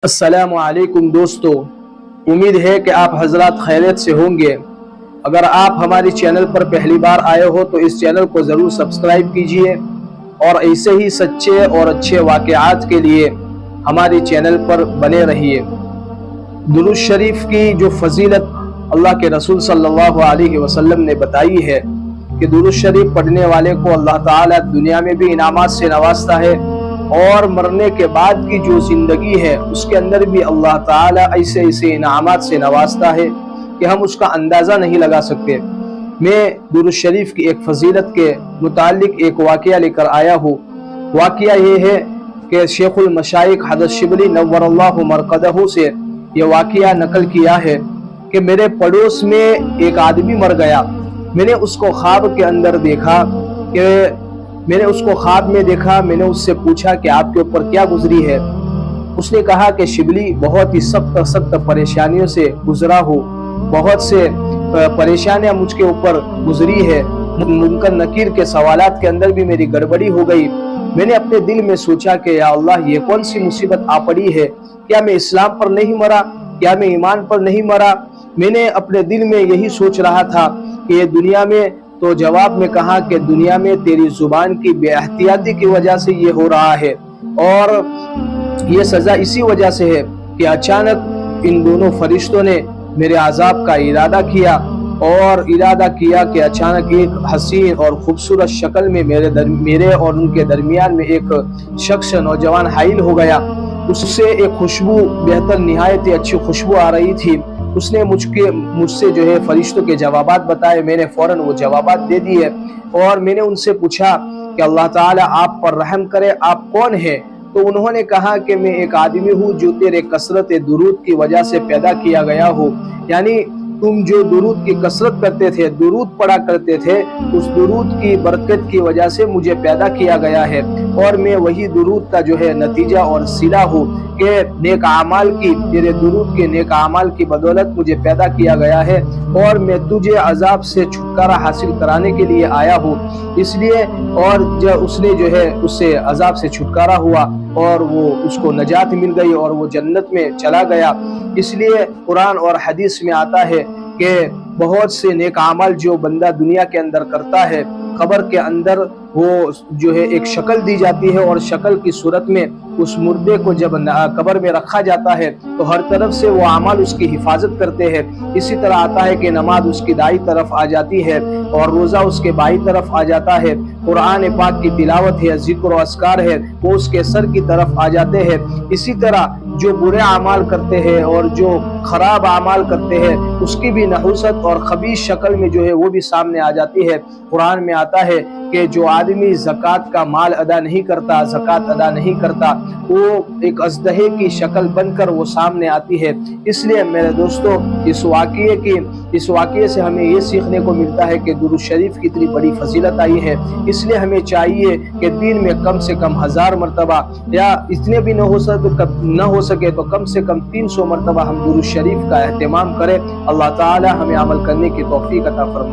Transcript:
अस्सलामु अलैकुम दोस्तों, उम्मीद है कि आप हजरात खैरियत से होंगे। अगर आप हमारे चैनल पर पहली बार आए हो तो इस चैनल को ज़रूर सब्सक्राइब कीजिए और ऐसे ही सच्चे और अच्छे वाक़यात के लिए हमारे चैनल पर बने रहिए। दुरूद शरीफ की जो फजीलत अल्लाह के रसूल सल्लल्लाहु अलैहि वसल्लम ने बताई है कि दुरूद शरीफ पढ़ने वाले को अल्लाह ताला दुनिया में भी इनामात से नवाजता है और मरने के बाद की जो जिंदगी है उसके अंदर भी अल्लाह ताला ऐसे ऐसे इनामात से नवाजता है कि हम उसका अंदाज़ा नहीं लगा सकते। मैं दुरूद शरीफ की एक फजीलत के मुतालिक एक वाक़या लेकर आया हूँ। वाक़या ये है कि शेखुल मशाइख हज़रत शिबली नव्वरल्लाहु मरक़दहू से ये वाक़या नकल किया है कि मेरे पड़ोस में एक आदमी मर गया। मैंने उसको ख्वाब के अंदर देखा मैंने उससे पूछा कि आपके ऊपर क्या गुजरी है। उसने कहा कि शिबली बहुत ही सख्त परेशानियों से गुजरा हो, बहुत से परेशानियां मुझके ऊपर गुजरी है। मुनकर नकीर के सवालात के अंदर भी मेरी गड़बड़ी हो गई। मैंने अपने दिल में सोचा कि या अल्लाह, ये कौन सी मुसीबत आ पड़ी है? क्या मैं इस्लाम पर नहीं मरा? क्या मैं ईमान पर नहीं मरा? मैंने अपने दिल में यही सोच रहा था कि ये दुनिया में, तो जवाब में कहा कि दुनिया में तेरी जुबान की बेअहतियाती की वजह से ये हो रहा है और ये सजा इसी वजह से है कि अचानक इन दोनों फरिश्तों ने मेरे अजाब का इरादा किया कि अचानक एक हसीन और खूबसूरत शक्ल में मेरे और उनके दरमियान में एक शख्स नौजवान हाइल हो गया। उससे एक खुशबू, बेहतर निहायत ही अच्छी खुशबू आ रही थी। उसने मुझसे जो है फरिश्तों के जवाबात बताए। मैंने फौरन वो जवाबात दे दिए और मैंने उनसे पूछा कि अल्लाह ताला आप पर रहम करे, आप कौन हैं? तो उन्होंने कहा कि मैं एक आदमी हूँ जो तेरे कसरत दुरूद की वजह से पैदा किया गया हूँ। यानी तुम जो दुरूद की कसरत करते थे, दुरूद पढ़ा करते थे, उस दुरूद की बरकत की वजह से मुझे पैदा किया गया है और मैं वही दुरूद का जो है नतीजा और सिला हूँ कि नेक आमाल की, तेरे दुरूद के नेक आमाल की बदौलत मुझे पैदा किया गया है और मैं तुझे अजाब से छुटकारा हासिल कराने के लिए आया हूँ। इसलिए और जब उसने जो है उससे अजाब से छुटकारा हुआ और वो उसको नजात मिल गई और वो जन्नत में चला गया। इसलिए कुरान और हदीस में आता है कि बहुत से नेक आमल जो बंदा दुनिया के अंदर करता है, कब्र के अंदर वो जो है एक शक्ल दी जाती है और शक्ल की सूरत में उस मुर्दे को जब कब्र में रखा जाता है तो हर तरफ से वो अमाल उसकी हिफाजत करते हैं। इसी तरह आता है कि नमाज उसकी दाई तरफ आ जाती है और रोज़ा उसके बाई तरफ आ जाता है, कुरान पाक की तिलावत है, जिक्र और अस्कार है, वो उसके सर की तरफ आ जाते हैं। इसी तरह जो बुरे अमाल करते हैं और जो खराब अमाल करते हैं उसकी भी नहुसत और खबीस शक्ल में जो है वो भी सामने आ जाती है। कुरान में आता है कि जो आदमी ज़कात का माल अदा नहीं करता, ज़कात अदा नहीं करता, वो एक अजदहे की शक्ल बनकर वो सामने आती है। इसलिए मेरे दोस्तों, इस वाक़ये से हमें ये सीखने को मिलता है कि दुरूद शरीफ की इतनी बड़ी फजीलत आई है। इसलिए हमें चाहिए कि दिन में कम से कम 1000 मरतबा, या इतने भी न हो सके तो कम से कम 300 मरतबा हम दुरूद शरीफ का एहतमाम करें। अल्लाह ताला हमें अमल करने की तौफीक अता फरमाए।